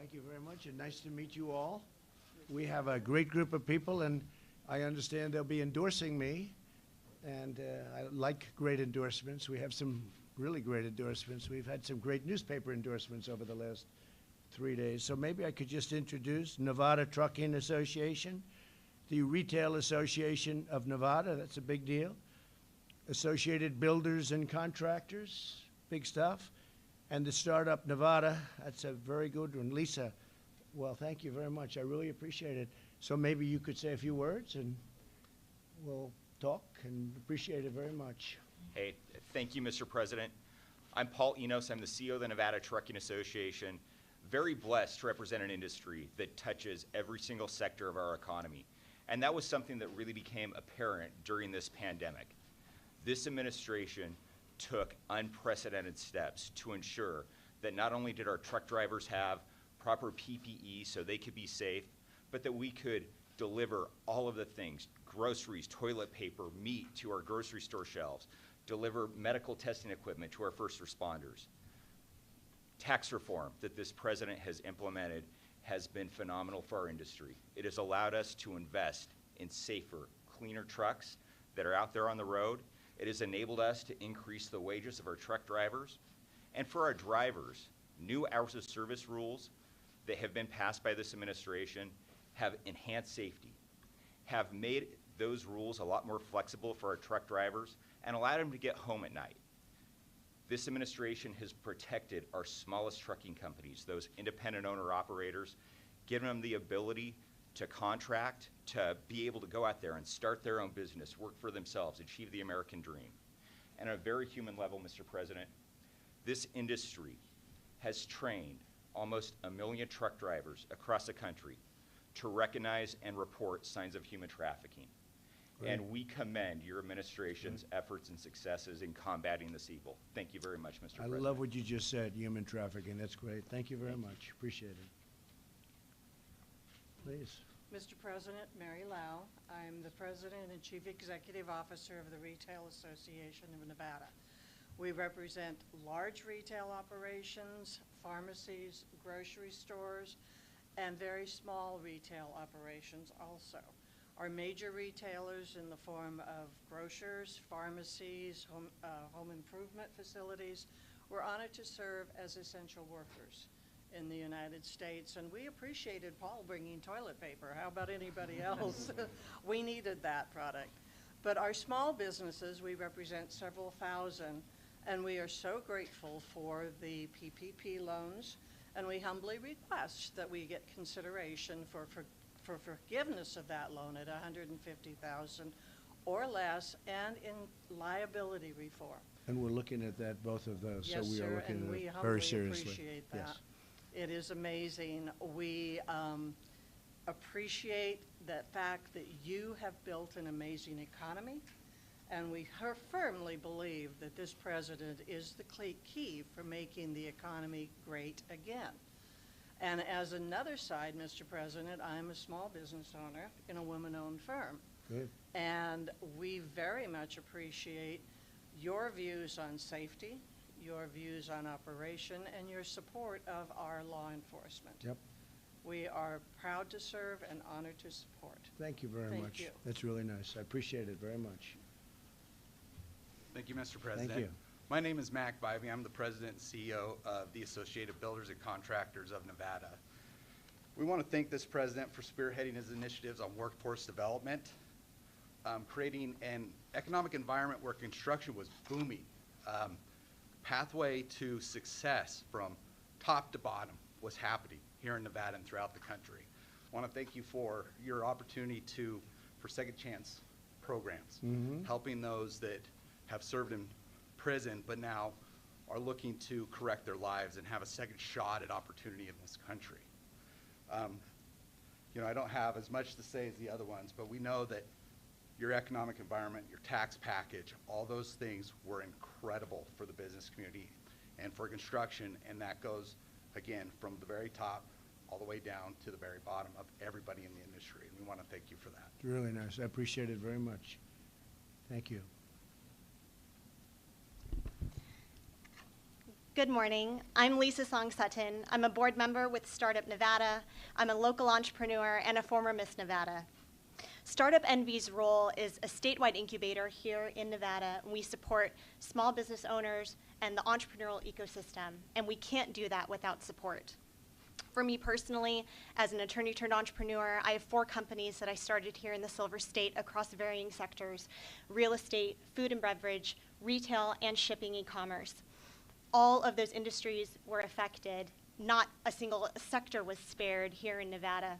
Thank you very much, and nice to meet you all. We have a great group of people, and I understand they'll be endorsing me, and I like great endorsements. We have some really great endorsements. We've had some great newspaper endorsements over the last 3 days. So maybe I could just introduce Nevada Trucking Association, the Retail Association of Nevada, that's a big deal, Associated Builders and Contractors, big stuff, and the Startup Nevada, that's a very good one. Lisa, well, thank you very much. I really appreciate it. So maybe you could say a few words and we'll talk, and appreciate it very much. Hey, thank you, Mr. President. I'm Paul Enos. I'm the CEO of the Nevada Trucking Association. Very blessed to represent an industry that touches every single sector of our economy. And that was something that really became apparent during this pandemic. This administration took unprecedented steps to ensure that not only did our truck drivers have proper PPE so they could be safe, but that we could deliver all of the things, groceries, toilet paper, meat to our grocery store shelves, deliver medical testing equipment to our first responders. Tax reform that this president has implemented has been phenomenal for our industry. It has allowed us to invest in safer, cleaner trucks that are out there on the road. It has enabled us to increase the wages of our truck drivers. And for our drivers, new hours of service rules that have been passed by this administration have enhanced safety, have made those rules a lot more flexible for our truck drivers, and allowed them to get home at night. This administration has protected our smallest trucking companies, those independent owner-operators, giving them the ability to contract, to be able to go out there and start their own business, work for themselves, achieve the American dream. And at a very human level, Mr. President, this industry has trained almost 1 million truck drivers across the country to recognize and report signs of human trafficking. Great. And we commend your administration's efforts and successes in combating this evil. Thank you very much, Mr. President. I love what you just said, human trafficking. That's great. Thank you very much. Appreciate it. Please. Mr. President, Mary Lau. I'm the President and Chief Executive Officer of the Retail Association of Nevada. We represent large retail operations, pharmacies, grocery stores, and very small retail operations also. Our major retailers in the form of grocers, pharmacies, home improvement facilities, we're honored to serve as essential workers in the United States, and we appreciated Paul bringing toilet paper. How about anybody else? We needed that product. But our small businesses, we represent several thousand, and we are so grateful for the PPP loans, and we humbly request that we get consideration for forgiveness of that loan at $150,000 or less, and in liability reform. And we're looking at that, both of those. Yes, so we sir, are looking and at we it humbly very seriously. Appreciate that. Yes. It is amazing. We appreciate the fact that you have built an amazing economy, and we firmly believe that this president is the key for making the economy great again. And as another side, Mr. President, I'm a small business owner in a woman-owned firm. Good. And we very much appreciate your views on safety, your views on operation, and your support of our law enforcement. Yep. We are proud to serve and honored to support. Thank you very much. Thank you. That's really nice. I appreciate it very much. Thank you, Mr. President. Thank you. My name is Mac Bivey. I'm the President and CEO of the Associated Builders and Contractors of Nevada. We want to thank this president for spearheading his initiatives on workforce development, creating an economic environment where construction was booming. Pathway to success from top to bottom was happening here in Nevada and throughout the country. I want to thank you for your opportunity for second chance programs, helping those that have served in prison but now are looking to correct their lives and have a second shot at opportunity in this country. I don't have as much to say as the other ones, but we know that your economic environment, your tax package, all those things were incredible for the business community and for construction, and that goes, again, from the very top all the way down to the very bottom of everybody in the industry, and we want to thank you for that. Really nice. I appreciate it very much. Thank you. Good morning. I'm Lisa Song-Sutton. I'm a board member with Startup Nevada. I'm a local entrepreneur and a former Miss Nevada. Startup Envy's role is a statewide incubator here in Nevada. We support small business owners and the entrepreneurial ecosystem, and we can't do that without support. For me personally, as an attorney turned entrepreneur, I have 4 companies that I started here in the Silver State across varying sectors: real estate, food and beverage, retail, and shipping e-commerce. All of those industries were affected. Not a single sector was spared here in Nevada.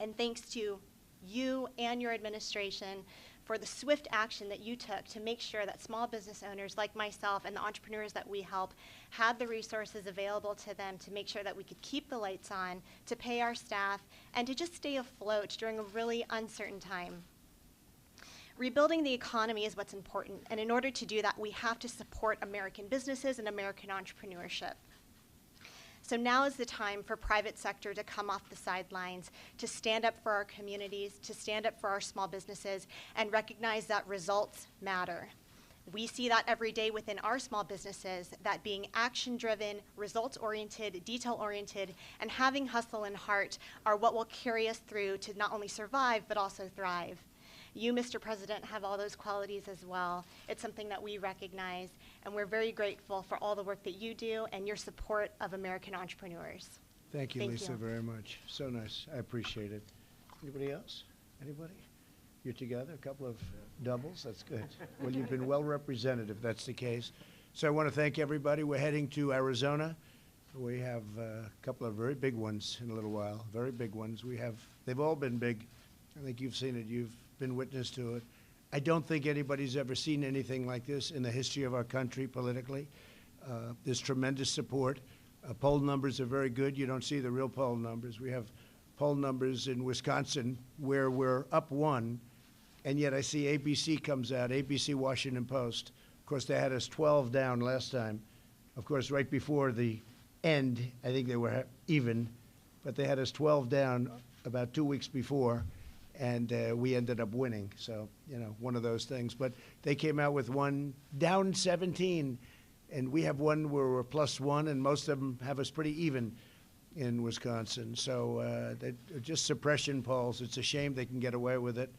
And thanks to you and your administration for the swift action that you took to make sure that small business owners like myself and the entrepreneurs that we help had the resources available to them to make sure that we could keep the lights on, to pay our staff, and to just stay afloat during a really uncertain time. Rebuilding the economy is what's important, and in order to do that, we have to support American businesses and American entrepreneurship. So now is the time for private sector to come off the sidelines, to stand up for our communities, to stand up for our small businesses, and recognize that results matter. We see that every day within our small businesses, that being action-driven, results-oriented, detail-oriented, and having hustle and heart are what will carry us through to not only survive, but also thrive. You, Mr. President, have all those qualities as well. It's something that we recognize, and we're very grateful for all the work that you do and your support of American entrepreneurs. Thank you, Thank Lisa, you. very much. So nice. I appreciate it. Anybody else? Anybody? You're together, a couple of doubles? That's good. Well, you've been well represented if that's the case. So I want to thank everybody. We're heading to Arizona. We have a couple of very big ones in a little while, very big ones. They've all been big. I think you've seen it. You've been witness to it. I don't think anybody's ever seen anything like this in the history of our country politically. There's tremendous support. Poll numbers are very good. You don't see the real poll numbers. We have poll numbers in Wisconsin where we're up 1, and yet I see ABC comes out, ABC Washington Post. Of course, they had us 12 down last time. Of course, right before the end, I think they were even, but they had us 12 down about 2 weeks before, and we ended up winning. So, you know, one of those things. But they came out with one down 17, and we have one where we're +1, and most of them have us pretty even in Wisconsin. So they're just suppression polls. It's a shame they can get away with it.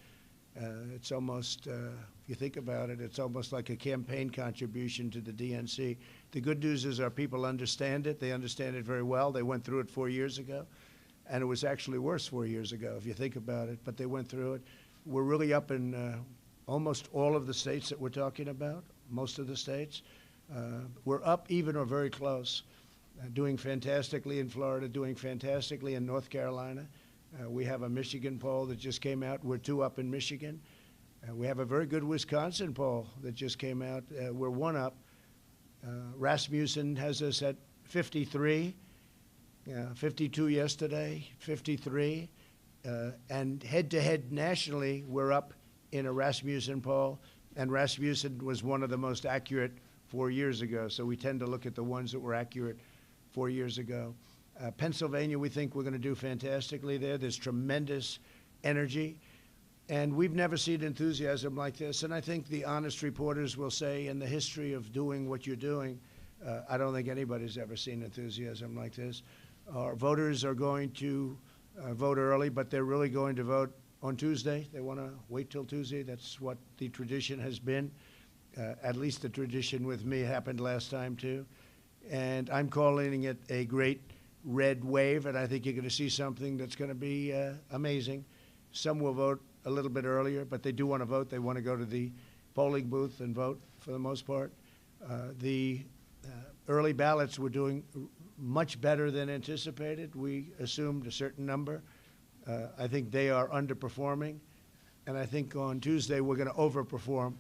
It's almost, if you think about it, it's almost like a campaign contribution to the DNC. The good news is our people understand it. They understand it very well. They went through it 4 years ago. And it was actually worse 4 years ago, if you think about it, but they went through it. We're really up in almost all of the states that we're talking about, most of the states. We're up even or very close, doing fantastically in Florida, doing fantastically in North Carolina. We have a Michigan poll that just came out. We're 2 up in Michigan. We have a very good Wisconsin poll that just came out. We're 1 up. Rasmussen has us at 53. 52 yesterday, 53. And head-to-head nationally, we're up in a Rasmussen poll. And Rasmussen was one of the most accurate 4 years ago. So we tend to look at the ones that were accurate 4 years ago. Pennsylvania, we think we're going to do fantastically there. There's tremendous energy. And we've never seen enthusiasm like this. And I think the honest reporters will say, in the history of doing what you're doing, I don't think anybody's ever seen enthusiasm like this. Our voters are going to vote early, but they're really going to vote on Tuesday. They want to wait till Tuesday. That's what the tradition has been. At least the tradition with me happened last time, too. And I'm calling it a great red wave, and I think you're going to see something that's going to be amazing. Some will vote a little bit earlier, but they do want to vote. They want to go to the polling booth and vote for the most part. The early ballots were doing much better than anticipated. We assumed a certain number. I think they are underperforming, and I think on Tuesday we're going to overperform,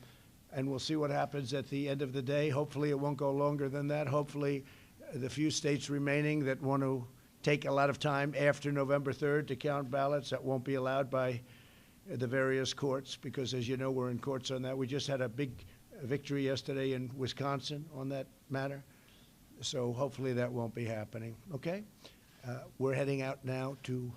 and we'll see what happens at the end of the day. Hopefully it won't go longer than that. Hopefully the few states remaining that want to take a lot of time after November 3rd to count ballots, that won't be allowed by the various courts, because as you know, we're in courts on that. We just had a big victory yesterday in Wisconsin on that matter. So hopefully that won't be happening, okay? We're heading out now to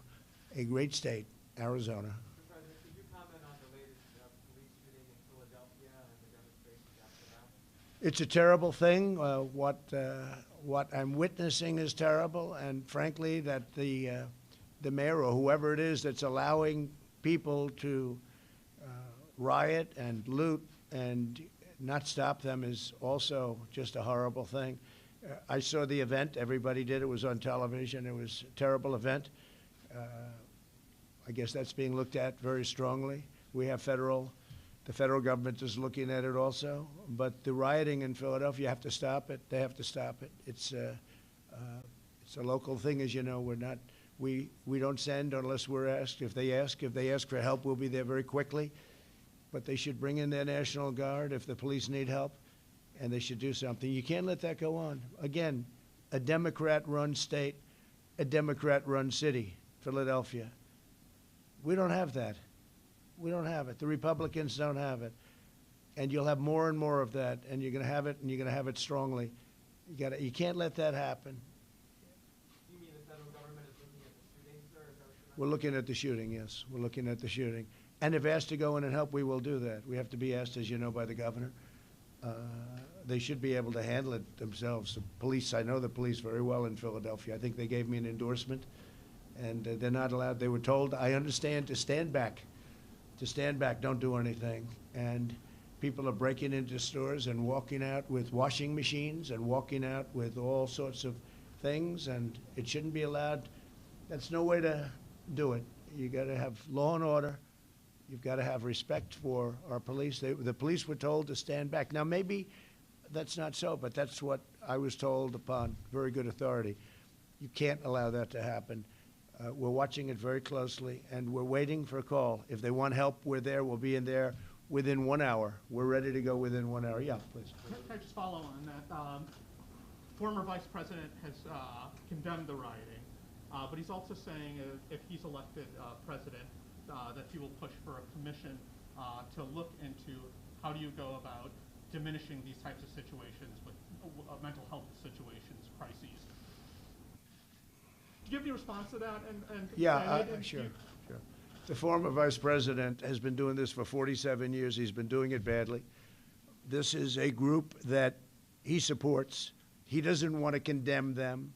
a great state, Arizona. Mr. President, could you comment on the latest police shooting in Philadelphia and the demonstrations after that? It's a terrible thing, What I'm witnessing is terrible, and frankly, that the mayor or whoever it is that's allowing people to riot and loot and not stop them is also just a horrible thing. I saw the event. Everybody did. It was on television. It was a terrible event. I guess that's being looked at very strongly. We have the federal government is looking at it also. But the rioting in Philadelphia, you have to stop it. They have to stop it. It's a local thing, as you know. We don't send unless we're asked. If they ask for help, we'll be there very quickly. But they should bring in their National Guard if the police need help, and they should do something. You can't let that go on. Again, a Democrat-run state, a Democrat-run city, Philadelphia. We don't have that. We don't have it. The Republicans don't have it. And you'll have more and more of that, and you're going to have it, and you're going to have it strongly. You can't let that happen. You mean the federal government is looking at the shooting, sir? Is that what you're We're looking at the shooting, yes. We're looking at the shooting. And if asked to go in and help, we will do that. We have to be asked, as you know, by the governor. They should be able to handle it themselves. The police, I know the police very well in Philadelphia. I think they gave me an endorsement, and they're not allowed. They were told, I understand, to stand back. To stand back, don't do anything. And people are breaking into stores and walking out with washing machines and walking out with all sorts of things, and it shouldn't be allowed. That's no way to do it. You got to have law and order. You've got to have respect for our police. The police were told to stand back. Now, maybe that's not so, but that's what I was told upon very good authority. You can't allow that to happen. We're watching it very closely, and we're waiting for a call. If they want help, we're there. We'll be in there within 1 hour. We're ready to go within 1 hour. Yeah, please. Can I just follow on that? Former Vice President has condemned the rioting, but he's also saying if he's elected president, that he will push for a commission to look into how do you go about diminishing these types of situations with mental health situations, crises. Do you have any response to that? Yeah, sure. The former vice president has been doing this for 47 years. He's been doing it badly. This is a group that he supports. He doesn't want to condemn them.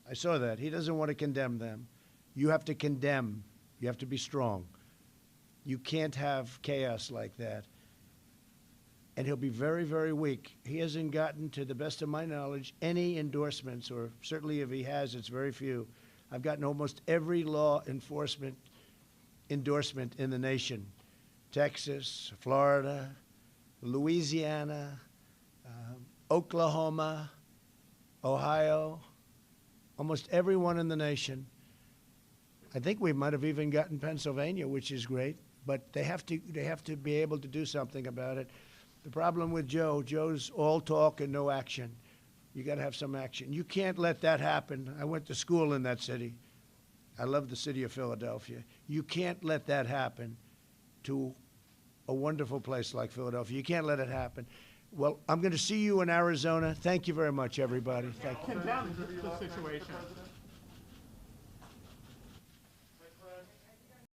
I saw that. He doesn't want to condemn them. You have to condemn. You have to be strong. You can't have chaos like that. And he'll be very, very weak. He hasn't gotten, to the best of my knowledge, any endorsements, or certainly if he has, it's very few. I've gotten almost every law enforcement endorsement in the nation. Texas, Florida, Louisiana, Oklahoma, Ohio, almost everyone in the nation. I think we might have even gotten Pennsylvania, which is great, but they have to be able to do something about it. The problem with Joe's all talk and no action. You got to have some action. You can't let that happen. I went to school in that city. I love the city of Philadelphia. You can't let that happen to a wonderful place like Philadelphia. You can't let it happen. Well, I'm going to see you in Arizona. Thank you very much, everybody. Thank you. Condemn the situation.